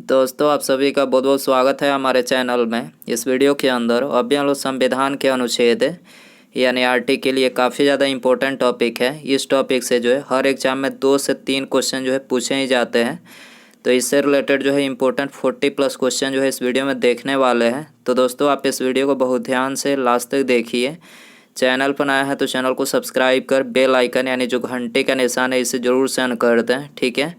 दोस्तों, आप सभी का बहुत बहुत स्वागत है हमारे चैनल में। इस वीडियो के अंदर अभी हम लोग संविधान के अनुच्छेद यानी आर्टिकल, ये काफ़ी ज़्यादा इम्पोर्टेंट टॉपिक है। इस टॉपिक से जो है हर एग्जाम में 2 से 3 क्वेश्चन जो है पूछे ही जाते हैं। तो इससे रिलेटेड जो है इम्पोर्टेंट 40+ क्वेश्चन जो है इस वीडियो में देखने वाले हैं। तो दोस्तों, आप इस वीडियो को बहुत ध्यान से लास्ट तक देखिए। चैनल पर नया है तो चैनल को सब्सक्राइब कर बेल आइकन यानी जो घंटे का निशान है इसे ज़रूर से ऑन कर दें, ठीक है।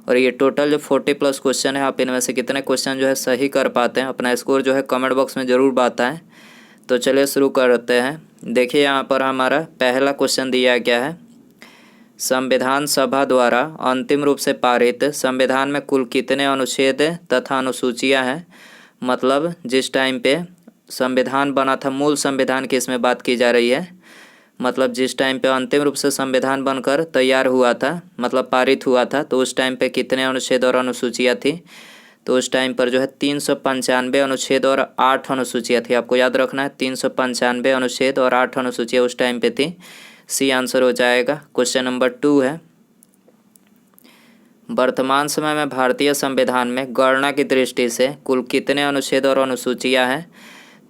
और ये टोटल जो 40+ क्वेश्चन है, आप इनमें से कितने क्वेश्चन जो है सही कर पाते हैं, अपना स्कोर जो है कमेंट बॉक्स में ज़रूर बताएं। तो चलिए शुरू करते हैं। देखिए, यहाँ पर हमारा पहला क्वेश्चन दिया गया है, संविधान सभा द्वारा अंतिम रूप से पारित संविधान में कुल कितने अनुच्छेद तथा अनुसूचियाँ हैं। मतलब जिस टाइम पे संविधान बना था, मूल संविधान की इसमें बात की जा रही है। मतलब जिस टाइम पे अंतिम रूप से संविधान बनकर तैयार हुआ था, मतलब पारित हुआ था, तो उस टाइम पे कितने अनुच्छेद और अनुसूचियाँ थी। तो उस टाइम पर जो है 395 अनुच्छेद और 8 अनुसूचियाँ थी। आपको याद रखना है, 395 अनुच्छेद और 8 अनुसूचियाँ उस टाइम पे थी। सी आंसर हो जाएगा। क्वेश्चन नंबर 2 है, वर्तमान समय में भारतीय संविधान में गणना की दृष्टि से कुल कितने अनुच्छेद और अनुसूचियाँ हैं।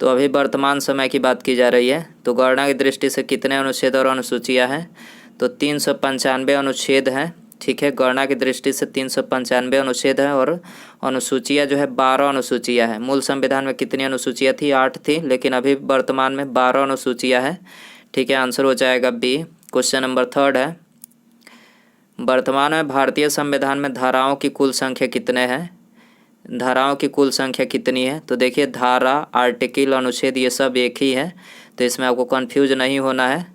तो अभी वर्तमान समय की बात की जा रही है, तो गणना की दृष्टि से कितने अनुच्छेद और अनुसूचियाँ हैं। तो 395 अनुच्छेद हैं, ठीक है। गणना की दृष्टि से 395 अनुच्छेद हैं और अनुसूचियाँ जो है 12 अनुसूचियाँ हैं। मूल संविधान में कितनी अनुसूचियाँ थी? 8 थी, लेकिन अभी वर्तमान में 12 अनुसूचियाँ हैं, ठीक है। आंसर हो जाएगा बी। क्वेश्चन नंबर 3 है, वर्तमान में भारतीय संविधान में धाराओं की कुल संख्या कितने हैं। धाराओं की कुल संख्या कितनी है। तो देखिए, धारा, आर्टिकल, अनुच्छेद ये सब एक ही है, तो इसमें आपको कंफ्यूज नहीं होना है।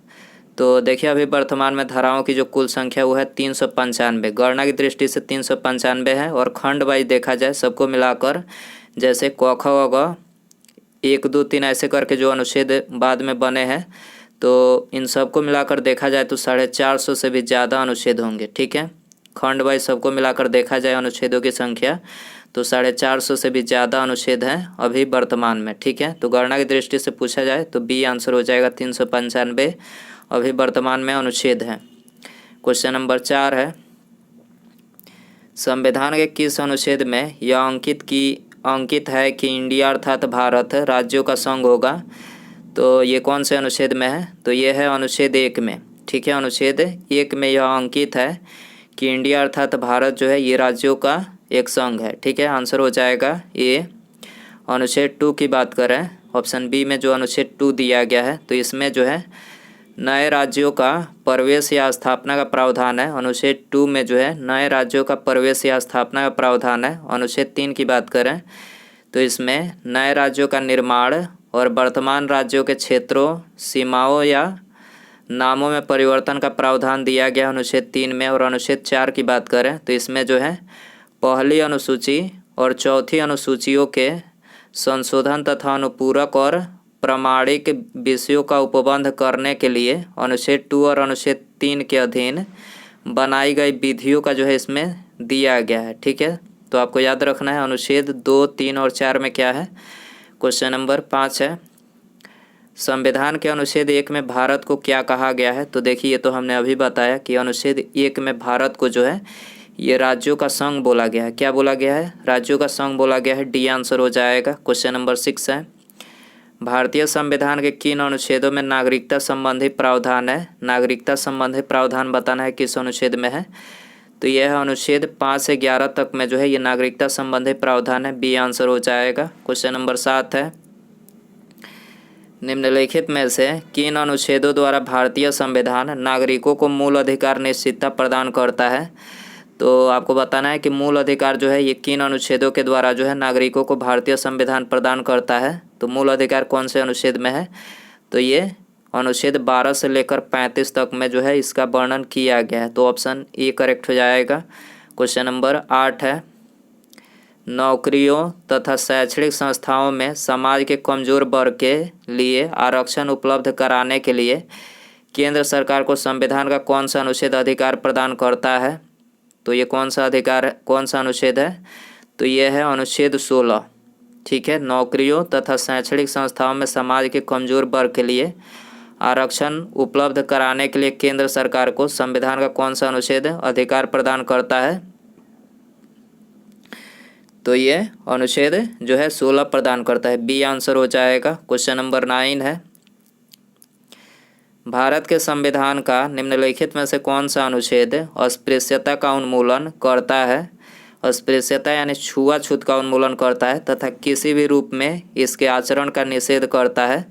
तो देखिए, अभी वर्तमान में धाराओं की जो कुल संख्या वो है 395। गणना की दृष्टि से 395 है और खंड वाइज देखा जाए सबको मिलाकर, जैसे क ख ग घ 1 2 3 ऐसे करके जो अनुच्छेद बाद में बने हैं, तो इन सबको मिलाकर देखा जाए तो 450 से भी ज़्यादा अनुच्छेद होंगे, ठीक है। खंड वाइज सबको मिलाकर देखा जाए अनुच्छेदों की संख्या तो 450 से भी ज़्यादा अनुच्छेद हैं अभी वर्तमान में, ठीक है। तो गणना की दृष्टि से पूछा जाए तो बी आंसर हो जाएगा। 395 अभी वर्तमान में अनुच्छेद हैं। क्वेश्चन नंबर 4 है, संविधान के किस अनुच्छेद में यह अंकित है कि इंडिया अर्थात भारत राज्यों का संघ होगा। तो ये कौन से अनुच्छेद में है। तो ये है अनुच्छेद 1 में, ठीक है। अनुच्छेद 1 में यह अंकित है कि इंडिया अर्थात भारत जो है ये राज्यों का एक संघ है, ठीक है। आंसर हो जाएगा ये। अनुच्छेद 2 की बात करें, ऑप्शन बी में जो अनुच्छेद 2 दिया गया है, तो इसमें जो है नए राज्यों का प्रवेश या स्थापना का प्रावधान है। अनुच्छेद 2 में जो है नए राज्यों का प्रवेश या स्थापना का प्रावधान है। अनुच्छेद 3 की बात करें तो इसमें नए राज्यों का निर्माण और वर्तमान राज्यों के क्षेत्रों, सीमाओं या नामों में परिवर्तन का प्रावधान दिया गया अनुच्छेद 3 में। और अनुच्छेद 4 की बात करें तो इसमें जो है पहली अनुसूची और चौथी अनुसूचियों के संशोधन तथा अनुपूरक और प्रामाणिक विषयों का उपबंध करने के लिए अनुच्छेद 2 और अनुच्छेद 3 के अधीन बनाई गई विधियों का जो है इसमें दिया गया है, ठीक है। तो आपको याद रखना है अनुच्छेद 2, 3 और 4 में क्या है। क्वेश्चन नंबर 5 है, संविधान के अनुच्छेद 1 में भारत को क्या कहा गया है। तो देखिए, ये तो हमने अभी बताया कि अनुच्छेद 1 में भारत को जो है ये राज्यों का संघ बोला गया है। क्या बोला गया है? राज्यों का संघ बोला गया है। डी आंसर हो जाएगा। क्वेश्चन नंबर 6 है, भारतीय संविधान के किन अनुच्छेदों में नागरिकता संबंधी प्रावधान है। नागरिकता संबंधी प्रावधान बताना है किस अनुच्छेद में है। तो यह है अनुच्छेद 5 से 11 तक में जो है ये नागरिकता संबंधी प्रावधान है। बी आंसर हो जाएगा। क्वेश्चन नंबर 7 है, निम्नलिखित में से किन अनुच्छेदों द्वारा भारतीय संविधान नागरिकों को मूल अधिकार निश्चितता प्रदान करता है। तो आपको बताना है कि मूल अधिकार जो है ये किन अनुच्छेदों के द्वारा जो है नागरिकों को भारतीय संविधान प्रदान करता है। तो मूल अधिकार कौन से अनुच्छेद में है। तो ये अनुच्छेद 12 से लेकर 35 तक में जो है इसका वर्णन किया गया है। तो ऑप्शन ए करेक्ट हो जाएगा। क्वेश्चन नंबर 8 है, नौकरियों तथा शैक्षणिक संस्थाओं में समाज के कमजोर वर्ग के लिए आरक्षण उपलब्ध कराने के लिए केंद्र सरकार को संविधान का कौन सा अनुच्छेद अधिकार प्रदान करता है। तो ये कौन सा अधिकार है, कौन सा अनुच्छेद है। तो ये है अनुच्छेद 16, ठीक है। नौकरियों तथा शैक्षणिक संस्थाओं में समाज के कमजोर वर्ग के लिए आरक्षण उपलब्ध कराने के लिए केंद्र सरकार को संविधान का कौन सा अनुच्छेद अधिकार प्रदान करता है। तो ये अनुच्छेद जो है 16 प्रदान करता है। बी आंसर हो जाएगा। क्वेश्चन नंबर 9 है, भारत के संविधान का निम्नलिखित में से कौन सा अनुच्छेद अस्पृश्यता का उन्मूलन करता है? अस्पृश्यता यानी छुआछूत का उन्मूलन करता है तथा किसी भी रूप में इसके आचरण का निषेध करता है।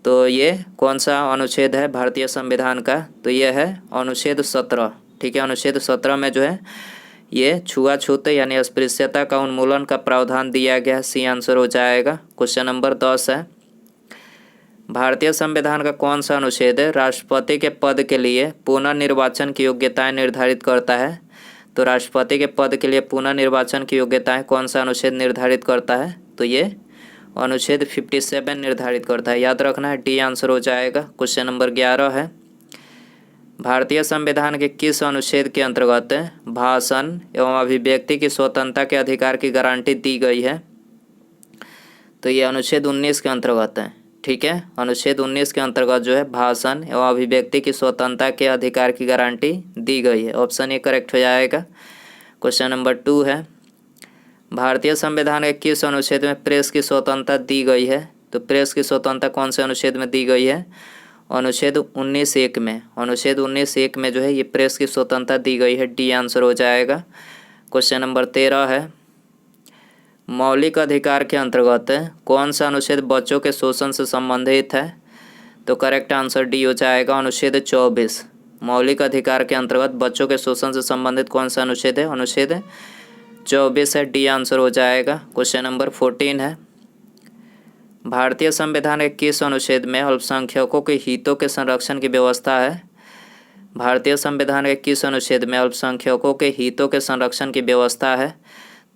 तो ये कौन सा अनुच्छेद है भारतीय संविधान का? तो ये है अनुच्छेद 17। ठीक है, अनुच्छेद 17 में जो है ये छुआछूत यानी अस्पृश्यता का उन्मूलन का प्रावधान दिया गया है। सी आंसर हो जाएगा। क्वेश्चन नंबर 10 है, भारतीय संविधान का कौन सा अनुच्छेद राष्ट्रपति के पद के लिए पुनर्निर्वाचन की योग्यताएं निर्धारित करता है? तो राष्ट्रपति के पद के लिए पुनर्निर्वाचन की योग्यताएं कौन सा अनुच्छेद निर्धारित करता है? तो ये अनुच्छेद 57 निर्धारित करता है। याद रखना है, डी आंसर हो जाएगा। क्वेश्चन नंबर 11 है, भारतीय संविधान के किस अनुच्छेद के अंतर्गत भाषण एवं अभिव्यक्ति की स्वतंत्रता के अधिकार की गारंटी दी गई है? तो ये अनुच्छेद 19 के अंतर्गत है। ठीक है, अनुच्छेद 19 के अंतर्गत जो है भाषण एवं अभिव्यक्ति की स्वतंत्रता के अधिकार की गारंटी दी गई है। ऑप्शन ए करेक्ट हो जाएगा। क्वेश्चन नंबर 2 है, भारतीय संविधान के किस अनुच्छेद में प्रेस की स्वतंत्रता दी गई है? तो प्रेस की स्वतंत्रता कौन से अनुच्छेद में दी गई है? अनुच्छेद 19(1) में। अनुच्छेद 19(1) में जो है ये प्रेस की स्वतंत्रता दी गई है। डी आंसर हो जाएगा। क्वेश्चन नंबर 13 है, मौलिक अधिकार के अंतर्गत कौन सा अनुच्छेद बच्चों के शोषण से संबंधित है? तो करेक्ट आंसर डी हो जाएगा, अनुच्छेद 24। मौलिक अधिकार के अंतर्गत बच्चों के शोषण से संबंधित कौन सा अनुच्छेद है? अनुच्छेद 24 है। डी आंसर हो जाएगा। क्वेश्चन नंबर 14 है, भारतीय संविधान के किस अनुच्छेद में अल्पसंख्यकों के हितों के संरक्षण की व्यवस्था है? भारतीय संविधान के किस अनुच्छेद में अल्पसंख्यकों के हितों के संरक्षण की व्यवस्था है?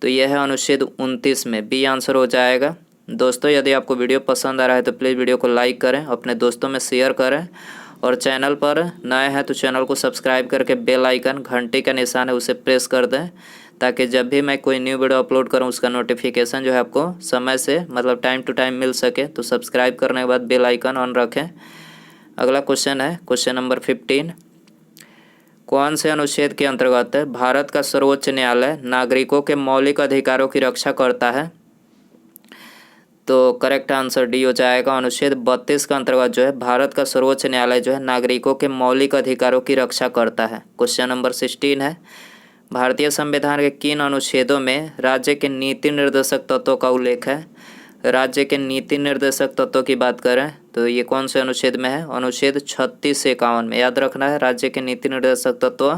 तो यह है अनुच्छेद 29 में। बी आंसर हो जाएगा। दोस्तों, यदि आपको वीडियो पसंद आ रहा है तो प्लीज़ वीडियो को लाइक करें, अपने दोस्तों में शेयर करें और चैनल पर नए हैं तो चैनल को सब्सक्राइब करके बेल आइकन घंटी का निशान है उसे प्रेस कर दें, ताकि जब भी मैं कोई न्यू वीडियो अपलोड करूं उसका नोटिफिकेशन जो है आपको समय से मतलब टाइम टू टाइम मिल सके। तो सब्सक्राइब करने के बाद बेल आइकन ऑन रखें। अगला क्वेश्चन है, क्वेश्चन नंबर 15, कौन से अनुच्छेद के अंतर्गत भारत का सर्वोच्च न्यायालय नागरिकों के मौलिक अधिकारों की रक्षा करता है? तो करेक्ट आंसर डी हो जाएगा। अनुच्छेद 32 के अंतर्गत जो है भारत का सर्वोच्च न्यायालय जो है नागरिकों के मौलिक अधिकारों की रक्षा करता है। क्वेश्चन नंबर 16 है, भारतीय संविधान के किन अनुच्छेदों में राज्य के नीति निर्देशक तत्वों का उल्लेख है? राज्य के नीति निर्देशक तत्वों की बात करें तो ये कौन से अनुच्छेद में है? अनुच्छेद 36 से 51 में। याद रखना है, राज्य के नीति निर्देशक तत्व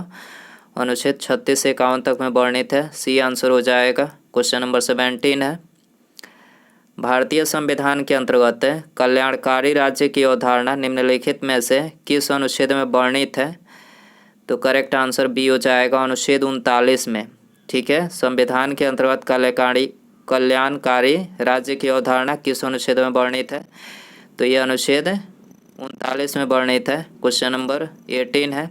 अनुच्छेद 36 से 51 तक में वर्णित है। सी आंसर हो जाएगा। क्वेश्चन नंबर 17 है, भारतीय संविधान के अंतर्गत कल्याणकारी राज्य की अवधारणा निम्नलिखित में से किस अनुच्छेद में वर्णित है? तो करेक्ट आंसर बी हो जाएगा, अनुच्छेद 39 में। ठीक है, संविधान के अंतर्गत कल्याणकारी राज्य की अवधारणा किस अनुच्छेद में वर्णित है? तो ये अनुच्छेद 39 में वर्णित है। क्वेश्चन नंबर 18 है,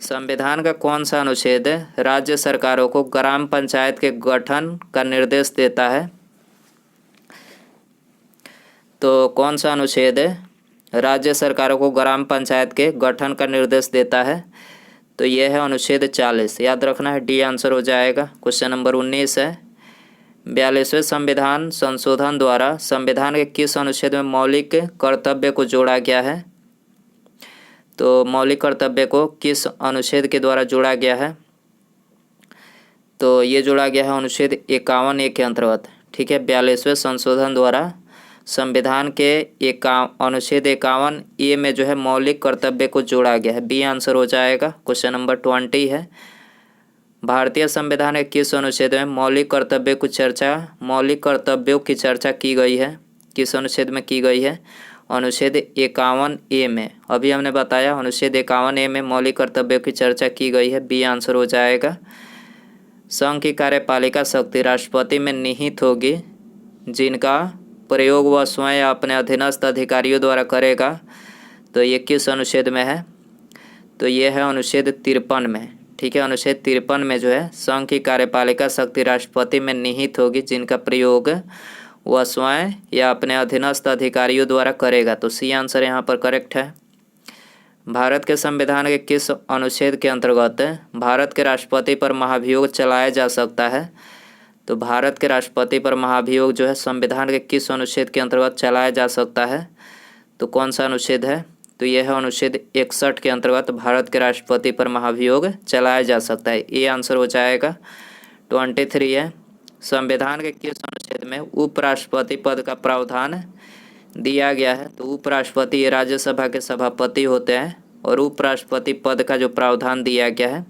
संविधान का कौन सा अनुच्छेद राज्य सरकारों को ग्राम पंचायत के गठन का निर्देश देता है? तो कौन सा अनुच्छेद राज्य सरकारों को ग्राम पंचायत के गठन का निर्देश देता है? तो यह है अनुच्छेद 40। याद रखना है, डी आंसर हो जाएगा। क्वेश्चन नंबर 19 है, 42वें संविधान संशोधन द्वारा संविधान के किस अनुच्छेद में मौलिक कर्तव्य को जोड़ा गया है? तो मौलिक कर्तव्य को किस अनुच्छेद के द्वारा जोड़ा गया है? तो ये जोड़ा गया है अनुच्छेद 51(1) के अंतर्गत। ठीक है, 42वें संशोधन द्वारा संविधान के अनुच्छेद 51(a) में जो है मौलिक कर्तव्य को जोड़ा गया है। बी आंसर हो जाएगा। क्वेश्चन नंबर 20 है, भारतीय संविधान के किस अनुच्छेद में मौलिक कर्तव्यों की चर्चा की गई है? किस अनुच्छेद में की गई है? अनुच्छेद 51(a) में। अभी हमने बताया अनुच्छेद 51(a) में मौलिक कर्तव्यों की चर्चा की गई है। बी आंसर हो जाएगा। संघ की कार्यपालिका शक्ति राष्ट्रपति में निहित होगी, जिनका प्रयोग वह स्वयं या अपने अधीनस्थ अधिकारियों द्वारा करेगा। तो ये किस अनुच्छेद में है? तो ये है अनुच्छेद 53 में। ठीक है, अनुच्छेद 53 में जो है संघ की कार्यपालिका शक्ति राष्ट्रपति में निहित होगी, जिनका प्रयोग वह स्वयं या अपने अधीनस्थ अधिकारियों द्वारा करेगा। तो सी आंसर यहाँ पर करेक्ट है। भारत के संविधान के किस अनुच्छेद के अंतर्गत भारत के राष्ट्रपति पर महाभियोग चलाया जा सकता है? तो भारत के राष्ट्रपति पर महाभियोग जो है संविधान के किस अनुच्छेद के अंतर्गत चलाया जा सकता है? तो कौन सा अनुच्छेद है? तो यह है अनुच्छेद 61 के अंतर्गत भारत के राष्ट्रपति पर महाभियोग चलाया जा सकता है। ये आंसर हो जाएगा 23 है। संविधान के किस अनुच्छेद में उपराष्ट्रपति पद का प्रावधान दिया गया है? तो उपराष्ट्रपति ये राज्यसभा के सभापति होते हैं और उपराष्ट्रपति पद का जो प्रावधान दिया गया है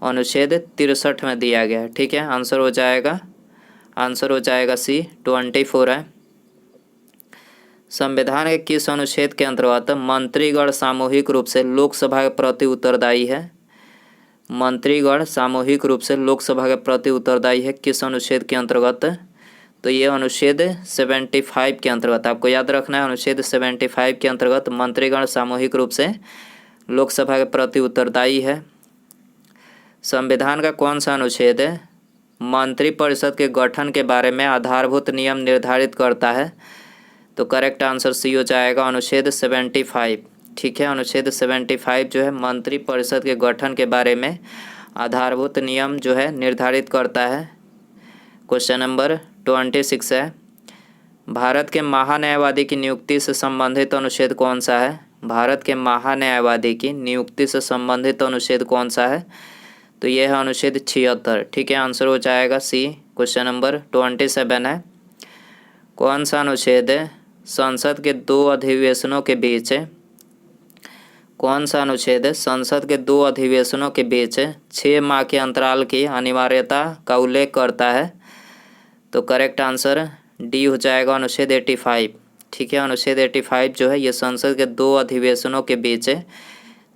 अनुच्छेद 63 में दिया गया है। ठीक है, आंसर हो जाएगा सी 24 है। संविधान के किस अनुच्छेद के अंतर्गत मंत्रीगण सामूहिक रूप से लोकसभा के प्रति उत्तरदायी है? मंत्रीगण सामूहिक रूप से लोकसभा के प्रति उत्तरदायी है किस अनुच्छेद के अंतर्गत? तो ये अनुच्छेद 75 के अंतर्गत, आपको याद रखना है, अनुच्छेद 75 के अंतर्गत मंत्रीगण सामूहिक रूप से लोकसभा के प्रति उत्तरदायी है। संविधान का कौन सा अनुच्छेद है मंत्रिपरिषद के गठन के बारे में आधारभूत नियम निर्धारित करता है? तो करेक्ट आंसर सी हो जाएगा अनुच्छेद 75। ठीक है, अनुच्छेद 75 जो है मंत्रिपरिषद के गठन के बारे में आधारभूत नियम जो है निर्धारित करता है। क्वेश्चन नंबर 26 है। भारत के महान्यायवादी की नियुक्ति से संबंधित अनुच्छेद कौन सा है? भारत के महान्यायवादी की नियुक्ति से संबंधित अनुच्छेद कौन सा है? तो यह है अनुच्छेद 76। ठीक है, आंसर हो जाएगा सी। क्वेश्चन नंबर 27 है। कौन सा अनुच्छेद संसद के दो अधिवेशनों के बीच कौन सा अनुच्छेद संसद के दो अधिवेशनों के बीच 6 माह के अंतराल की अनिवार्यता का उल्लेख करता है? तो करेक्ट आंसर डी हो जाएगा अनुच्छेद 85। ठीक है, अनुच्छेद 85 जो है ये संसद के दो अधिवेशनों के बीच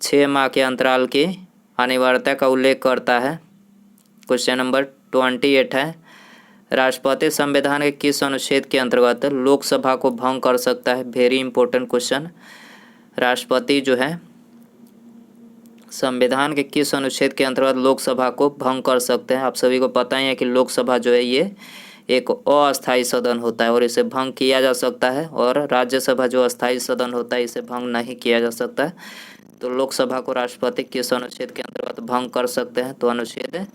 6 माह के अंतराल की अनिवार्यता का उल्लेख करता है। क्वेश्चन नंबर 28 है। राष्ट्रपति संविधान के किस अनुच्छेद के अंतर्गत लोकसभा को भंग कर सकता है? Very important question. राष्ट्रपति जो है संविधान के किस अनुच्छेद के अंतर्गत लोकसभा को भंग कर सकते हैं? आप सभी को पता ही है कि लोकसभा जो है ये एक अस्थायी सदन होता है और इसे भंग किया जा सकता है, और राज्यसभा जो अस्थायी सदन होता है इसे भंग नहीं किया जा सकता है। तो लोकसभा को राष्ट्रपति किस अनुच्छेद के अंतर्गत भंग कर सकते हैं? तो अनुच्छेद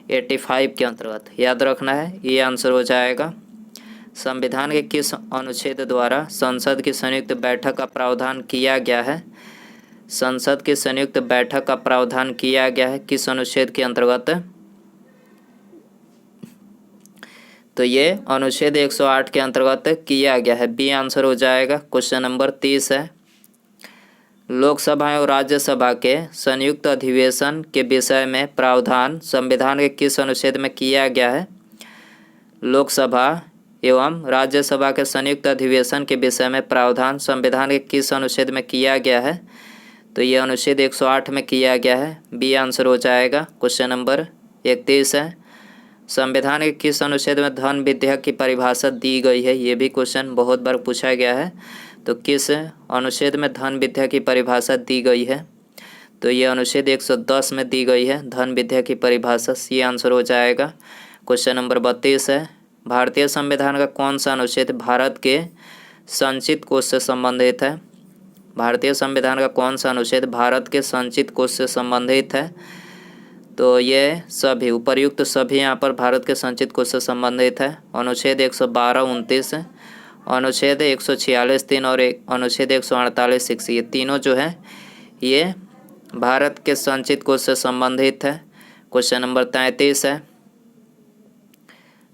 85 के अंतर्गत, याद रखना है, ये आंसर हो जाएगा। संविधान के किस अनुच्छेद द्वारा संसद की संयुक्त बैठक का प्रावधान किया गया है? संसद की संयुक्त बैठक का प्रावधान किया गया है किस अनुच्छेद के अंतर्गत? तो ये अनुच्छेद 108 के अंतर्गत किया गया है। बी आंसर हो जाएगा। क्वेश्चन नंबर 30 है। लोकसभा और राज्यसभा के संयुक्त अधिवेशन के विषय में प्रावधान संविधान के किस अनुच्छेद में किया गया है? लोकसभा एवं राज्यसभा के संयुक्त अधिवेशन के विषय में प्रावधान संविधान के किस अनुच्छेद में किया गया है? तो ये अनुच्छेद 108 में किया गया है। बी आंसर हो जाएगा। क्वेश्चन नंबर 31 है। संविधान के किस अनुच्छेद में धन विधेयक की परिभाषा दी गई है? ये भी क्वेश्चन बहुत बार पूछा गया है। तो किस अनुच्छेद में धन विधेयक की परिभाषा दी गई है? तो ये अनुच्छेद 110 में दी गई है धन विधेयक की परिभाषा। सी आंसर हो जाएगा। क्वेश्चन नंबर 32 है। भारतीय संविधान का कौन सा अनुच्छेद भारत के संचित कोष से संबंधित है? भारतीय संविधान का कौन सा अनुच्छेद भारत के संचित कोष से संबंधित है? तो ये सभी उपर्युक्त सभी यहाँ पर भारत के संचित कोष से संबंधित है। अनुच्छेद 112, 29, अनुच्छेद 146, 3 और अनुच्छेद 148, 6, ये तीनों जो है ये भारत के संचित कोष से संबंधित है। क्वेश्चन नंबर 33 है।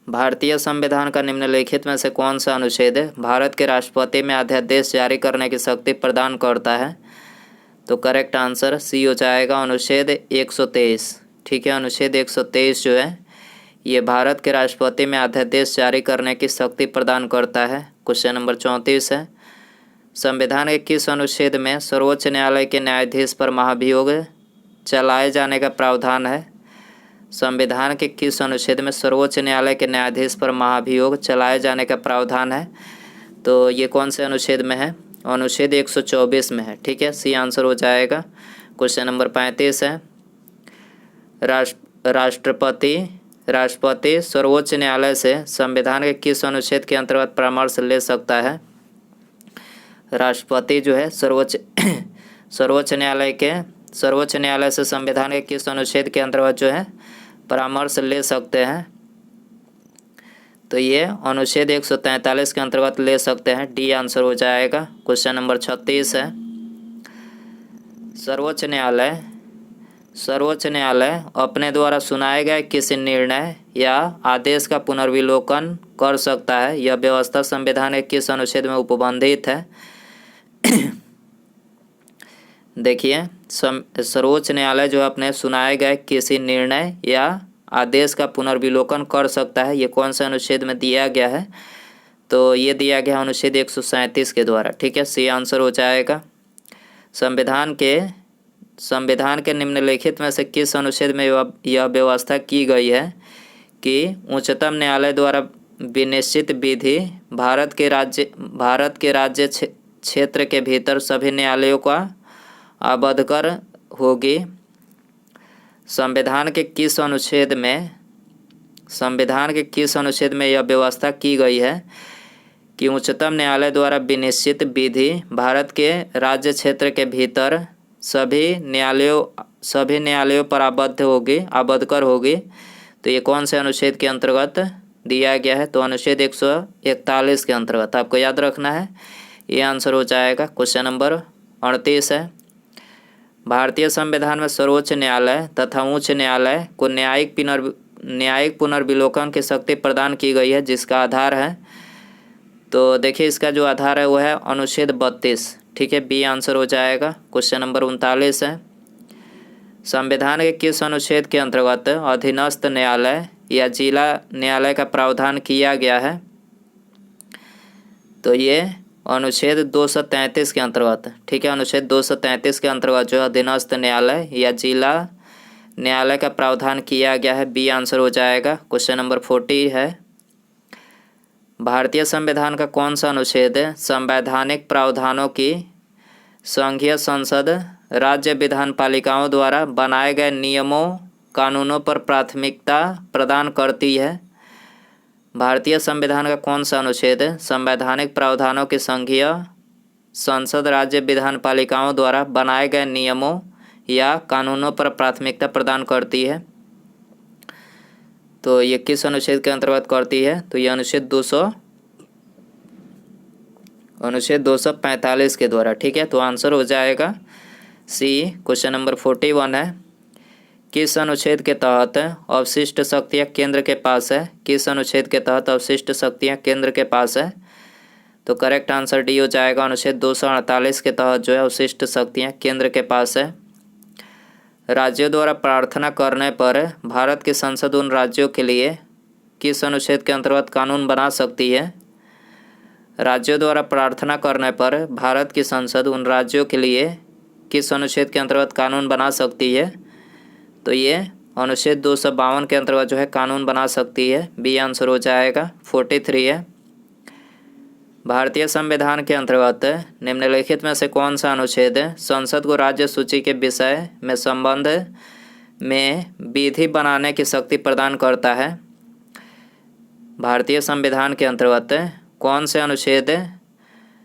भारतीय संविधान का निम्नलिखित में से कौन सा अनुच्छेद भारत के राष्ट्रपति में अध्यादेश जारी करने की शक्ति प्रदान करता है? तो करेक्ट आंसर सी हो जाएगा अनुच्छेद 123। ठीक है, अनुच्छेद 123 जो है ये भारत के राष्ट्रपति में अध्यादेश जारी करने की शक्ति प्रदान करता है। क्वेश्चन नंबर 34 है। संविधान के किस अनुच्छेद में सर्वोच्च न्यायालय के न्यायाधीश पर महाभियोग चलाए जाने का प्रावधान है? संविधान के किस अनुच्छेद में सर्वोच्च न्यायालय के न्यायाधीश पर महाभियोग चलाए जाने का प्रावधान है? तो ये कौन से अनुच्छेद में है? अनुच्छेद 124 में है। ठीक है, सी आंसर हो जाएगा। क्वेश्चन नंबर 35 है। राष्ट्रपति सर्वोच्च न्यायालय से संविधान के किस अनुच्छेद के अंतर्गत परामर्श ले सकता है? राष्ट्रपति जो है सर्वोच्च न्यायालय से संविधान के किस अनुच्छेद के अंतर्गत जो है परामर्श ले सकते हैं? तो ये अनुच्छेद 143 के अंतर्गत ले सकते हैं, डी आंसर हो जाएगा। क्वेश्चन नंबर 36 है, सर्वोच्च न्यायालय अपने द्वारा सुनाए गए किसी निर्णय या आदेश का पुनर्विलोकन कर सकता है, यह व्यवस्था संविधान के किस अनुच्छेद में उपबंधित है? देखिए, सर्वोच्च न्यायालय जो अपने सुनाए गए किसी निर्णय या आदेश का पुनर्विलोकन कर सकता है, ये कौन से अनुच्छेद में दिया गया है? तो ये दिया गया अनुच्छेद 137 के द्वारा। ठीक है, सी आंसर हो जाएगा। संविधान के निम्नलिखित में से किस अनुच्छेद में यह व्यवस्था की गई है कि उच्चतम न्यायालय द्वारा विनिश्चित विधि भारत के राज्य क्षेत्र के भीतर सभी न्यायालयों का आबद्धकर होगी? संविधान के किस अनुच्छेद में यह व्यवस्था की गई है कि उच्चतम न्यायालय द्वारा विनिश्चित विधि भारत के राज्य क्षेत्र के भीतर सभी न्यायालयों पर आबद्धकर होगी? तो ये कौन से अनुच्छेद के अंतर्गत दिया गया है? तो अनुच्छेद 141 के अंतर्गत आपको याद रखना है, ये आंसर हो जाएगा। क्वेश्चन नंबर 38 है, भारतीय संविधान में सर्वोच्च न्यायालय तथा उच्च न्यायालय को न्यायिक पुनर्विलोकन की शक्ति प्रदान की गई है, जिसका आधार है? तो देखिए, इसका जो आधार है वो है अनुच्छेद 32। ठीक है, बी आंसर हो जाएगा। क्वेश्चन नंबर 39 है, संविधान के किस अनुच्छेद के अंतर्गत अधीनस्थ न्यायालय या जिला न्यायालय का प्रावधान किया गया है? तो ये अनुच्छेद 233 के अंतर्गत। ठीक है, अनुच्छेद 233 के अंतर्गत जो अधीनस्थ न्यायालय या जिला न्यायालय का प्रावधान किया गया है, बी आंसर हो जाएगा। क्वेश्चन नंबर 40 है, भारतीय संविधान का कौन सा अनुच्छेद संवैधानिक प्रावधानों की संघीय संसद राज्य विधान पालिकाओं द्वारा बनाए गए नियमों कानूनों पर प्राथमिकता प्रदान करती है? भारतीय संविधान का कौन सा अनुच्छेद संवैधानिक प्रावधानों की संघीय संसद राज्य विधान पालिकाओं द्वारा बनाए गए नियमों या कानूनों पर प्राथमिकता प्रदान करती है? तो ये किस अनुच्छेद के अंतर्गत करती है? तो ये अनुच्छेद 245 के द्वारा। ठीक है, तो आंसर हो जाएगा सी। क्वेश्चन नंबर 41 है, किस अनुच्छेद के तहत अवशिष्ट शक्तियाँ केंद्र के पास है? किस अनुच्छेद के तहत अवशिष्ट शक्तियाँ केंद्र के पास है? तो करेक्ट आंसर डी हो जाएगा। अनुच्छेद 248 के तहत जो है अवशिष्ट शक्तियाँ केंद्र के पास है। राज्यों द्वारा प्रार्थना करने पर भारत की संसद उन राज्यों के लिए किस अनुच्छेद के अंतर्गत कानून बना सकती है? राज्यों द्वारा प्रार्थना करने पर भारत की संसद उन राज्यों के लिए किस अनुच्छेद के अंतर्गत कानून बना सकती है? तो ये अनुच्छेद 252 के अंतर्गत जो है कानून बना सकती है, बी आंसर हो जाएगा। 43 है, भारतीय संविधान के अंतर्गत निम्नलिखित में से कौन सा अनुच्छेद संसद को राज्य सूची के विषय में संबंध में विधि बनाने की शक्ति प्रदान करता है? भारतीय संविधान के अंतर्गत कौन से अनुच्छेद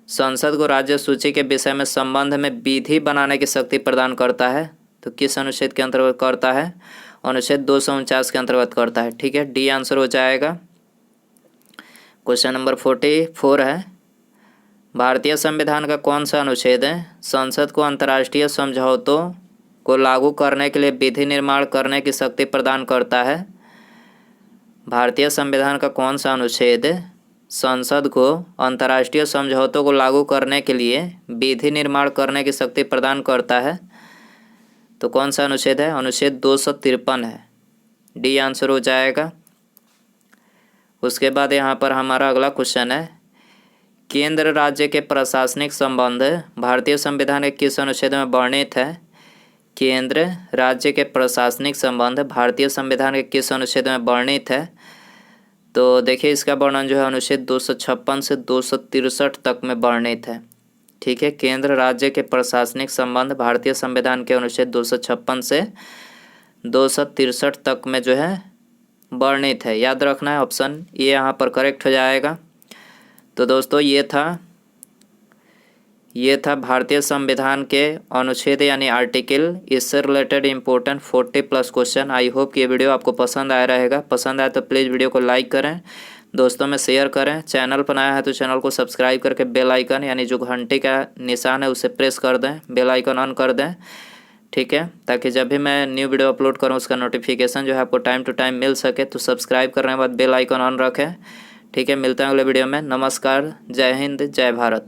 संसद को राज्य सूची के विषय में संबंध में विधि बनाने की शक्ति प्रदान करता है? तो किस अनुच्छेद के अंतर्गत करता है? अनुच्छेद 249 के अंतर्गत करता है। ठीक है, डी आंसर हो जाएगा। क्वेश्चन नंबर 44 है, भारतीय संविधान का कौन सा अनुच्छेद संसद को अंतर्राष्ट्रीय समझौतों को लागू करने के लिए विधि निर्माण करने की शक्ति प्रदान करता है? भारतीय संविधान का कौन सा अनुच्छेद संसद को अंतर्राष्ट्रीय समझौतों को लागू करने के लिए विधि निर्माण करने की शक्ति प्रदान करता है? तो कौन सा अनुच्छेद है? अनुच्छेद 253 है, डी आंसर हो जाएगा। उसके बाद यहाँ पर हमारा अगला क्वेश्चन है, केंद्र राज्य के प्रशासनिक संबंध भारतीय संविधान के किस अनुच्छेद में वर्णित है? केंद्र राज्य के प्रशासनिक संबंध भारतीय संविधान के किस अनुच्छेद में वर्णित है? तो देखिए, इसका वर्णन जो है अनुच्छेद 256 से 263 तक में वर्णित है। ठीक है, केंद्र राज्य के प्रशासनिक संबंध भारतीय संविधान के अनुच्छेद 256 से 263 तक में जो है वर्णित है। याद रखना है, ऑप्शन ये यहाँ पर करेक्ट हो जाएगा। तो दोस्तों, ये था भारतीय संविधान के अनुच्छेद यानी आर्टिकल, इससे related important 40+ question. I hope कि ये वीडियो आपको पसंद आया रहेगा। पसंद आए तो प्लीज़ वीडियो को लाइक करें, दोस्तों में शेयर करें। चैनल पर नया है तो चैनल को सब्सक्राइब करके बेल आइकन यानी जो घंटे का निशान है उसे प्रेस कर दें, बेल आइकन ऑन कर दें, ठीक है, ताकि जब भी मैं न्यू वीडियो अपलोड करूं उसका नोटिफिकेशन जो है आपको टाइम टू टाइम मिल सके। तो सब्सक्राइब करने के बाद बेल आइकन ऑन रखें, ठीक है। मिलते हैं अगले वीडियो में। नमस्कार, जय हिंद, जय भारत।